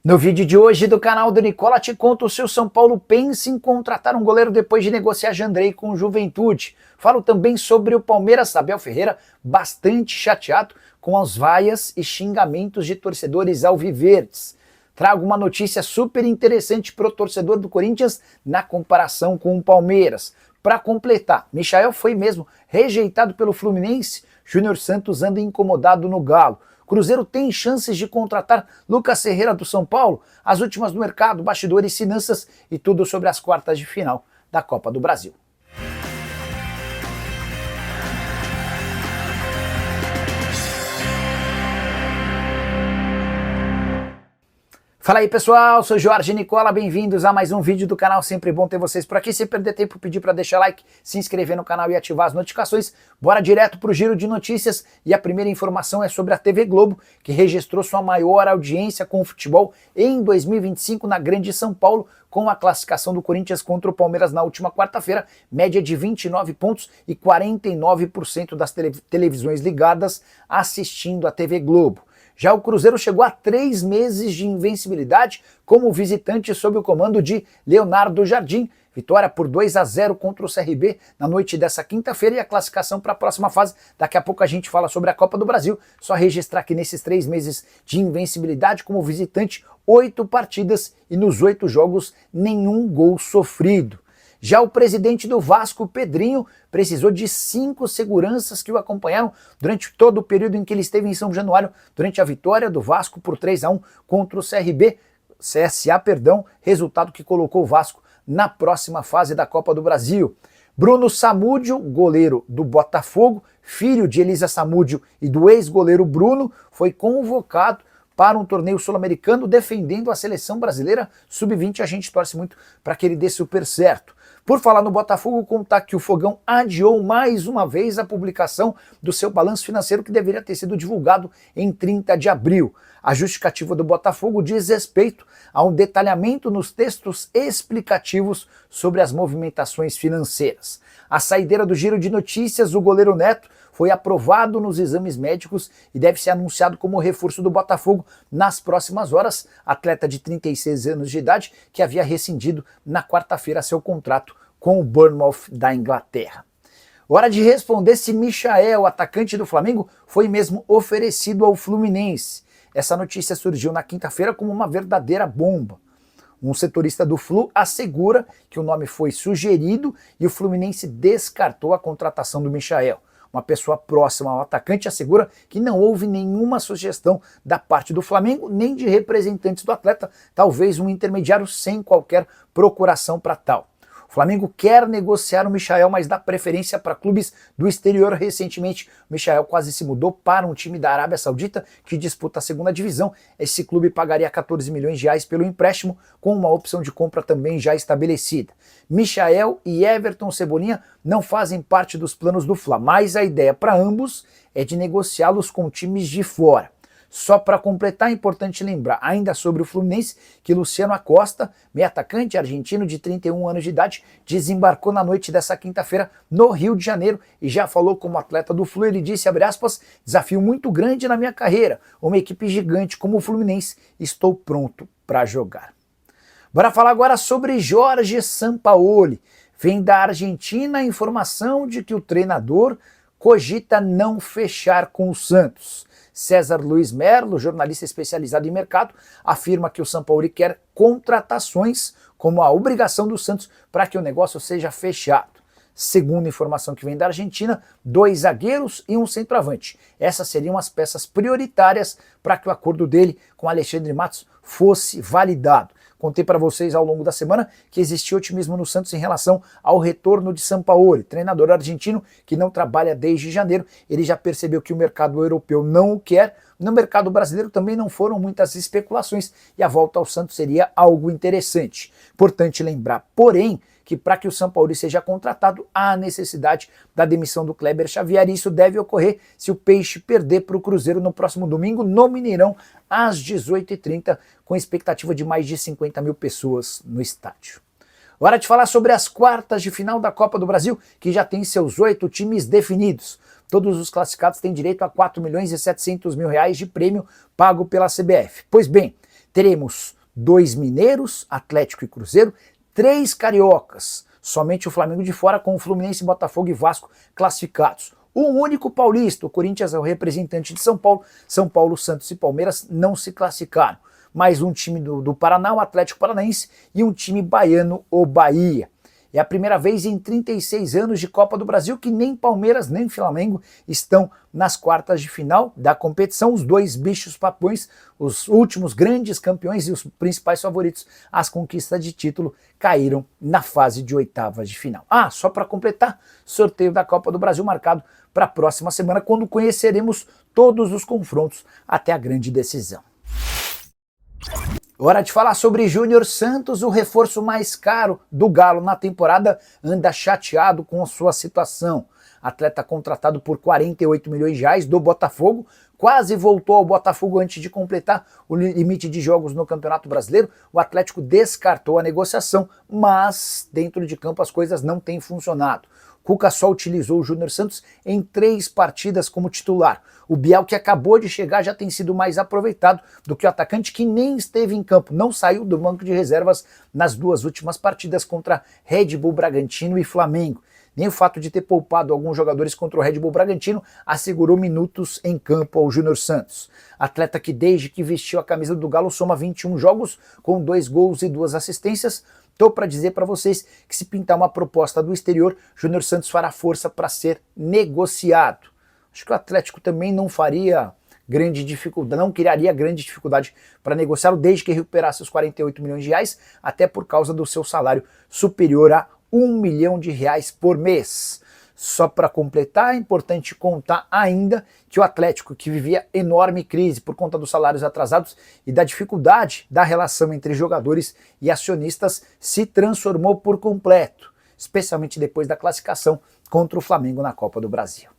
No vídeo de hoje do canal do Nicola te conto se o São Paulo pensa em contratar um goleiro depois de negociar Jandrei com o Juventude. Falo também sobre o Palmeiras, Abel Ferreira, bastante chateado com as vaias e xingamentos de torcedores alviverdes. Trago uma notícia super interessante para o torcedor do Corinthians na comparação com o Palmeiras. Para completar, Michael foi mesmo rejeitado pelo Fluminense, Júnior Santos anda incomodado no Galo. Cruzeiro tem chances de contratar Lucas Ferreira do São Paulo? As últimas do mercado, bastidores, finanças e tudo sobre as quartas de final da Copa do Brasil. Fala aí pessoal, sou Jorge Nicola, bem-vindos a mais um vídeo do canal, sempre bom ter vocês por aqui. Sem perder tempo, pedir para deixar like, se inscrever no canal e ativar as notificações. Bora direto para o giro de notícias e a primeira informação é sobre a TV Globo, que registrou sua maior audiência com o futebol em 2025 na Grande São Paulo, com a classificação do Corinthians contra o Palmeiras na última quarta-feira, média de 29 pontos e 49% das televisões ligadas assistindo a TV Globo. Já o Cruzeiro chegou a 3 meses de invencibilidade como visitante sob o comando de Leonardo Jardim. Vitória por 2-0 contra o CRB na noite dessa quinta-feira e a classificação para a próxima fase. Daqui a pouco a gente fala sobre a Copa do Brasil. Só registrar que nesses 3 meses de invencibilidade como visitante, 8 partidas e nos 8 jogos nenhum gol sofrido. Já o presidente do Vasco, Pedrinho, precisou de 5 seguranças que o acompanharam durante todo o período em que ele esteve em São Januário, durante a vitória do Vasco por 3-1 contra o CSA, resultado que colocou o Vasco na próxima fase da Copa do Brasil. Bruno Samúdio, goleiro do Botafogo, filho de Elisa Samúdio e do ex-goleiro Bruno, foi convocado para um torneio sul-americano defendendo a seleção brasileira sub-20. A gente torce muito para que ele dê super certo. Por falar no Botafogo, contar que o Fogão adiou mais uma vez a publicação do seu balanço financeiro que deveria ter sido divulgado em 30 de abril. A justificativa do Botafogo diz respeito a um detalhamento nos textos explicativos sobre as movimentações financeiras. A saideira do giro de notícias, o goleiro Neto, foi aprovado nos exames médicos e deve ser anunciado como reforço do Botafogo nas próximas horas. Atleta de 36 anos de idade que havia rescindido na quarta-feira seu contrato com o Bournemouth da Inglaterra. Hora de responder se Michael, atacante do Flamengo, foi mesmo oferecido ao Fluminense. Essa notícia surgiu na quinta-feira como uma verdadeira bomba. Um setorista do Flu assegura que o nome foi sugerido e o Fluminense descartou a contratação do Michael. Uma pessoa próxima ao atacante assegura que não houve nenhuma sugestão da parte do Flamengo, nem de representantes do atleta, talvez um intermediário sem qualquer procuração para tal. O Flamengo quer negociar o Michael, mas dá preferência para clubes do exterior. Recentemente, o Michael quase se mudou para um time da Arábia Saudita que disputa a segunda divisão. Esse clube pagaria 14 milhões de reais pelo empréstimo, com uma opção de compra também já estabelecida. Michael e Everton Cebolinha não fazem parte dos planos do Fla, mas a ideia para ambos é de negociá-los com times de fora. Só para completar, é importante lembrar, ainda sobre o Fluminense, que Luciano Acosta, meio atacante argentino de 31 anos de idade, desembarcou na noite dessa quinta-feira no Rio de Janeiro e já falou como atleta do Flu. Ele disse, abre aspas, desafio muito grande na minha carreira, uma equipe gigante como o Fluminense, estou pronto para jogar. Bora falar agora sobre Jorge Sampaoli. Vem da Argentina a informação de que o treinador cogita não fechar com o Santos. César Luiz Merlo, jornalista especializado em mercado, afirma que o Sampaoli quer contratações como a obrigação do Santos para que o negócio seja fechado. Segundo a informação que vem da Argentina, 2 zagueiros e um centroavante. Essas seriam as peças prioritárias para que o acordo dele com Alexandre Matos fosse validado. Contei para vocês ao longo da semana que existia otimismo no Santos em relação ao retorno de Sampaoli, treinador argentino que não trabalha desde janeiro. Ele já percebeu que o mercado europeu não o quer. No mercado brasileiro também não foram muitas especulações e a volta ao Santos seria algo interessante. Importante lembrar, porém, que para que o Sampaoli seja contratado, há a necessidade da demissão do Kleber Xavier, e isso deve ocorrer se o Peixe perder para o Cruzeiro no próximo domingo no Mineirão, às 18h30, com expectativa de mais de 50 mil pessoas no estádio. Hora de falar sobre as quartas de final da Copa do Brasil, que já tem seus 8 times definidos. Todos os classificados têm direito a 4 milhões e 700 mil reais de prêmio pago pela CBF. Pois bem, teremos 2 mineiros, Atlético e Cruzeiro, 3 cariocas, somente o Flamengo de fora, com o Fluminense, Botafogo e Vasco classificados. Um único paulista, o Corinthians é o representante de São Paulo, Santos e Palmeiras não se classificaram. Mais um time do Paraná, o Atlético Paranaense, e um time baiano, o Bahia. É a primeira vez em 36 anos de Copa do Brasil que nem Palmeiras nem Flamengo estão nas quartas de final da competição. Os dois bichos papões, os últimos grandes campeões e os principais favoritos às conquistas de título, caíram na fase de oitavas de final. Ah, só para completar, sorteio da Copa do Brasil marcado para a próxima semana, quando conheceremos todos os confrontos até a grande decisão. Hora de falar sobre Júnior Santos, o reforço mais caro do Galo na temporada, anda chateado com a sua situação. Atleta contratado por 48 milhões de reais do Botafogo, quase voltou ao Botafogo antes de completar o limite de jogos no Campeonato Brasileiro. O Atlético descartou a negociação, mas dentro de campo as coisas não têm funcionado. Cuca só utilizou o Júnior Santos em 3 partidas como titular. O Biel, que acabou de chegar, já tem sido mais aproveitado do que o atacante, que nem esteve em campo, não saiu do banco de reservas nas 2 últimas partidas contra Red Bull Bragantino e Flamengo. Nem o fato de ter poupado alguns jogadores contra o Red Bull Bragantino assegurou minutos em campo ao Júnior Santos. Atleta que desde que vestiu a camisa do Galo soma 21 jogos, com 2 gols e 2 assistências. Estou para dizer para vocês que se pintar uma proposta do exterior, Júnior Santos fará força para ser negociado. Acho que o Atlético também não faria grande dificuldade, não criaria grande dificuldade para negociá-lo desde que recuperasse os 48 milhões de reais, até por causa do seu salário superior a 1 milhão de reais por mês. Só para completar, é importante contar ainda que o Atlético, que vivia enorme crise por conta dos salários atrasados e da dificuldade da relação entre jogadores e acionistas, se transformou por completo, especialmente depois da classificação contra o Flamengo na Copa do Brasil.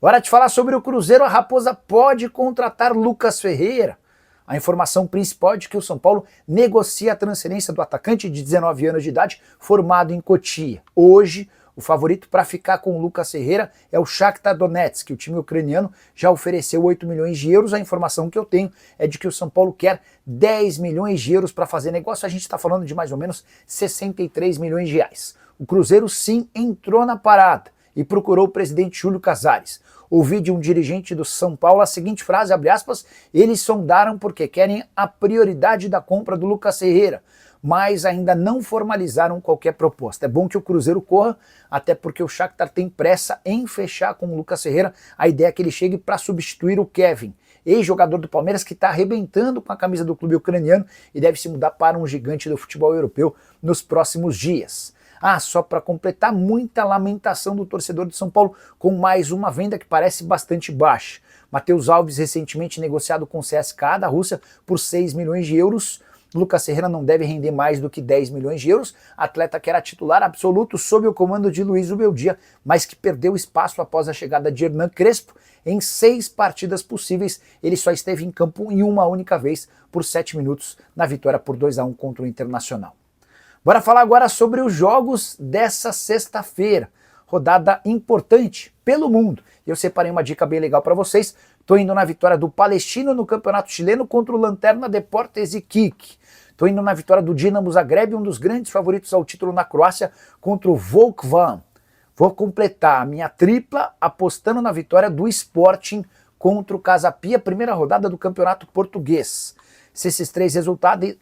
Hora de falar sobre o Cruzeiro. A Raposa pode contratar Lucas Ferreira. A informação principal é de que o São Paulo negocia a transferência do atacante de 19 anos de idade, formado em Cotia. Hoje, o favorito para ficar com o Lucas Ferreira é o Shakhtar Donetsk, que o time ucraniano já ofereceu 8 milhões de euros. A informação que eu tenho é de que o São Paulo quer 10 milhões de euros para fazer negócio. A gente está falando de mais ou menos 63 milhões de reais. O Cruzeiro sim entrou na parada e procurou o presidente Júlio Casares. Ouvi de um dirigente do São Paulo a seguinte frase, abre aspas: eles sondaram porque querem a prioridade da compra do Lucas Ferreira, mas ainda não formalizaram qualquer proposta. É bom que o Cruzeiro corra, até porque o Shakhtar tem pressa em fechar com o Lucas Ferreira. A ideia é que ele chegue para substituir o Kevin, ex-jogador do Palmeiras, que está arrebentando com a camisa do clube ucraniano e deve se mudar para um gigante do futebol europeu nos próximos dias. Ah, só para completar, muita lamentação do torcedor de São Paulo com mais uma venda que parece bastante baixa. Matheus Alves, recentemente negociado com o CSKA da Rússia por 6 milhões de euros. Lucas Ferreira não deve render mais do que 10 milhões de euros. Atleta que era titular absoluto sob o comando de Luiz Ubeldia, mas que perdeu espaço após a chegada de Hernan Crespo. Em 6 partidas possíveis, ele só esteve em campo em uma única vez, por 7 minutos, na vitória por 2-1 contra o Internacional. Bora falar agora sobre os jogos dessa sexta-feira. Rodada importante pelo mundo. Eu separei uma dica bem legal para vocês. Estou indo na vitória do Palestino no Campeonato Chileno contra o Lanterna Deportes Iquique. Estou indo na vitória do Dinamo Zagreb, um dos grandes favoritos ao título na Croácia, contra o Volkvan. Vou completar a minha tripla apostando na vitória do Sporting contra o Casa Pia, primeira rodada do Campeonato Português. Se esses 3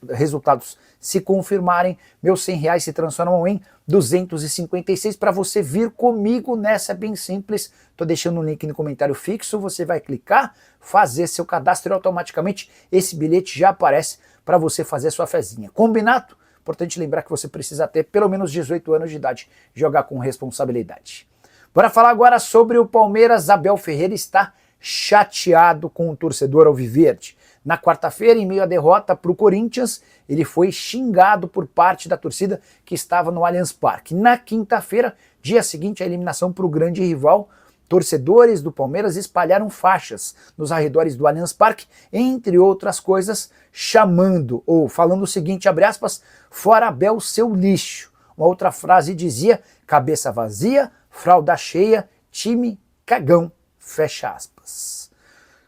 resultados se confirmarem, meus R$100 se transformam em 256 para você vir comigo nessa. É bem simples. Estou deixando um link no comentário fixo, você vai clicar, fazer seu cadastro e automaticamente esse bilhete já aparece para você fazer a sua fezinha. Combinado? Importante lembrar que você precisa ter pelo menos 18 anos de idade e jogar com responsabilidade. Bora falar agora sobre o Palmeiras. Abel Ferreira está chateado com o torcedor alviverde. Na quarta-feira, em meio à derrota para o Corinthians, ele foi xingado por parte da torcida que estava no Allianz Parque. Na quinta-feira, dia seguinte à eliminação para o grande rival, torcedores do Palmeiras espalharam faixas nos arredores do Allianz Parque, entre outras coisas, chamando ou falando o seguinte, abre aspas, fora Abel, seu lixo. Uma outra frase dizia, cabeça vazia, fralda cheia, time cagão, fecha aspas.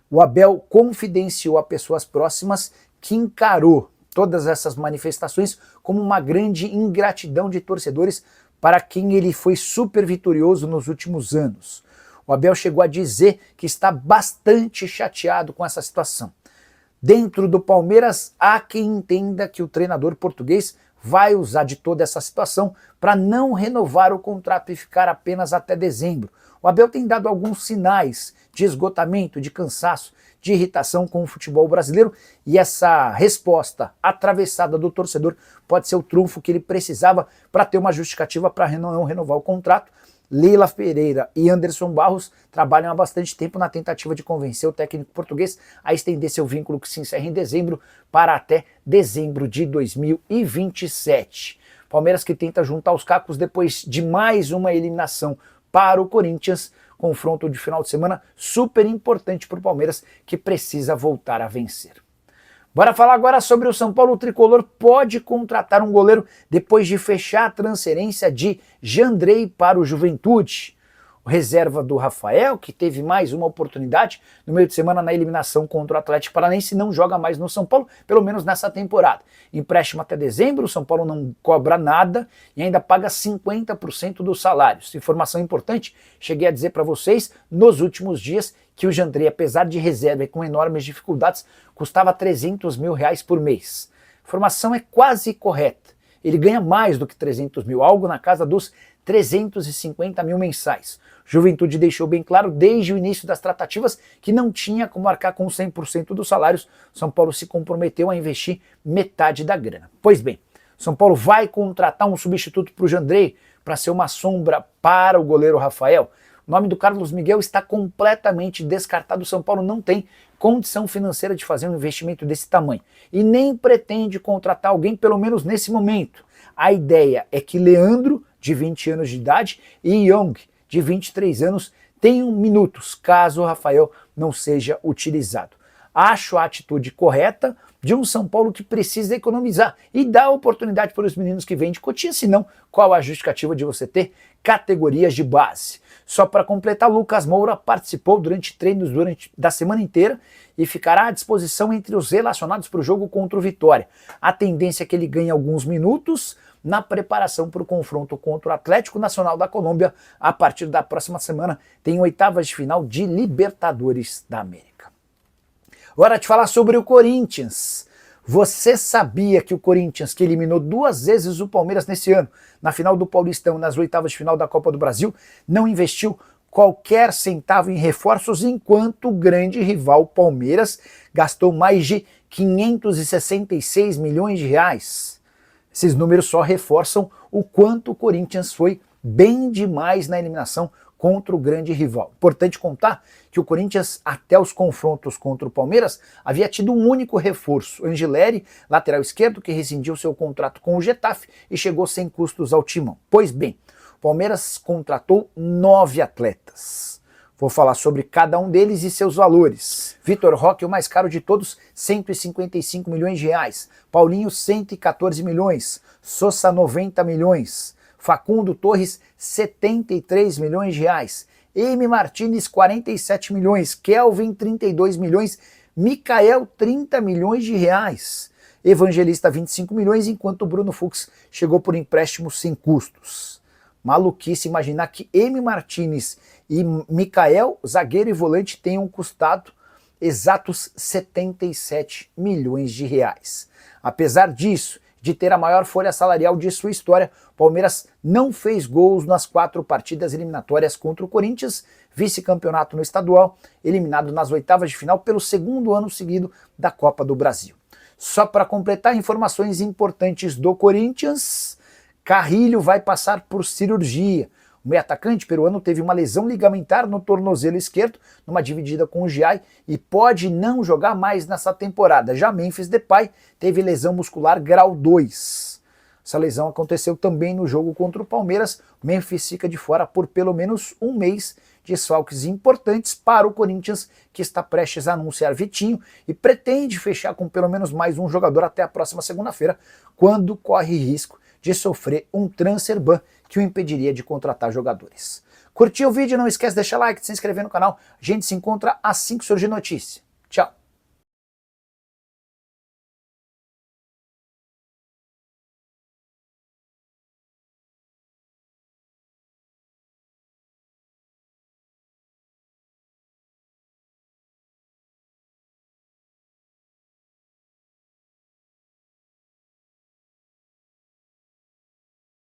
O Abel confidenciou a pessoas próximas que encarou todas essas manifestações como uma grande ingratidão de torcedores para quem ele foi super vitorioso nos últimos anos. O Abel chegou a dizer que está bastante chateado com essa situação. Dentro do Palmeiras, há quem entenda que o treinador português vai usar de toda essa situação para não renovar o contrato e ficar apenas até dezembro. O Abel tem dado alguns sinais de esgotamento, de cansaço, de irritação com o futebol brasileiro, e essa resposta atravessada do torcedor pode ser o trunfo que ele precisava para ter uma justificativa para não renovar o contrato. Leila Pereira e Anderson Barros trabalham há bastante tempo na tentativa de convencer o técnico português a estender seu vínculo, que se encerra em dezembro, para até dezembro de 2027. Palmeiras que tenta juntar os cacos depois de mais uma eliminação para o Corinthians, confronto de final de semana super importante para o Palmeiras, que precisa voltar a vencer. Bora falar agora sobre o São Paulo. O tricolor pode contratar um goleiro depois de fechar a transferência de Jandrei para o Juventude. O reserva do Rafael, que teve mais uma oportunidade no meio de semana na eliminação contra o Atlético Paranaense, não joga mais no São Paulo, pelo menos nessa temporada. Empréstimo até dezembro, o São Paulo não cobra nada e ainda paga 50% dos salários. Informação importante, cheguei a dizer para vocês nos últimos dias que o Jandrei, apesar de reserva e com enormes dificuldades, custava R$300 mil por mês. A informação é quase correta. Ele ganha mais do que 300 mil, algo na casa dos 350 mil mensais. Juventude deixou bem claro desde o início das tratativas que não tinha como arcar com 100% dos salários. São Paulo se comprometeu a investir metade da grana. Pois bem, São Paulo vai contratar um substituto para o Jandrei para ser uma sombra para o goleiro Rafael. O nome do Carlos Miguel está completamente descartado. O São Paulo não tem condição financeira de fazer um investimento desse tamanho e nem pretende contratar alguém, pelo menos nesse momento. A ideia é que Leandro, de 20 anos de idade, e Young, de 23 anos, tenham minutos, caso o Rafael não seja utilizado. Acho a atitude correta de um São Paulo que precisa economizar e dar oportunidade para os meninos que vêm de Cotia, senão qual a justificativa de você ter categorias de base? Só para completar, Lucas Moura participou durante treinos da semana inteira e ficará à disposição entre os relacionados para o jogo contra o Vitória. A tendência é que ele ganhe alguns minutos na preparação para o confronto contra o Atlético Nacional da Colômbia. A partir da próxima semana tem oitavas de final de Libertadores da América. Agora te falar sobre o Corinthians. Você sabia que o Corinthians, que eliminou 2 vezes o Palmeiras nesse ano, na final do Paulistão, nas oitavas de final da Copa do Brasil, não investiu qualquer centavo em reforços, enquanto o grande rival Palmeiras gastou mais de 566 milhões de reais. Esses números só reforçam o quanto o Corinthians foi bem demais na eliminação contra o grande rival. Importante contar que o Corinthians, até os confrontos contra o Palmeiras, havia tido um único reforço, Angileri, lateral esquerdo, que rescindiu seu contrato com o Getafe e chegou sem custos ao timão. Pois bem, o Palmeiras contratou 9 atletas. Vou falar sobre cada um deles e seus valores. Vitor Roque, o mais caro de todos, 155 milhões de reais. Paulinho, 114 milhões. Sosa, 90 milhões. Facundo Torres, 73 milhões de reais. Emi Martínez, 47 milhões. Kelvin, 32 milhões. Mikael, 30 milhões de reais. Evangelista, 25 milhões, enquanto o Bruno Fux chegou por empréstimo sem custos. Maluquice imaginar que Emi Martínez e Mikael, zagueiro e volante, tenham custado exatos 77 milhões de reais. Apesar disso, de ter a maior folha salarial de sua história, o Palmeiras não fez gols nas 4 partidas eliminatórias contra o Corinthians, vice-campeonato no estadual, eliminado nas oitavas de final pelo 2º ano seguido da Copa do Brasil. Só para completar informações importantes do Corinthians, Carrilho vai passar por cirurgia. O meio-atacante peruano teve uma lesão ligamentar no tornozelo esquerdo, numa dividida com o Giai, e pode não jogar mais nessa temporada. Já Memphis Depay teve lesão muscular grau 2. Essa lesão aconteceu também no jogo contra o Palmeiras. Memphis fica de fora por pelo menos um mês, desfalques importantes para o Corinthians, que está prestes a anunciar Vitinho e pretende fechar com pelo menos mais um jogador até a próxima segunda-feira, quando corre risco de sofrer um transfer ban que o impediria de contratar jogadores. Curtiu o vídeo? Não esquece de deixar like, de se inscrever no canal. A gente se encontra assim que surgir notícia. Tchau!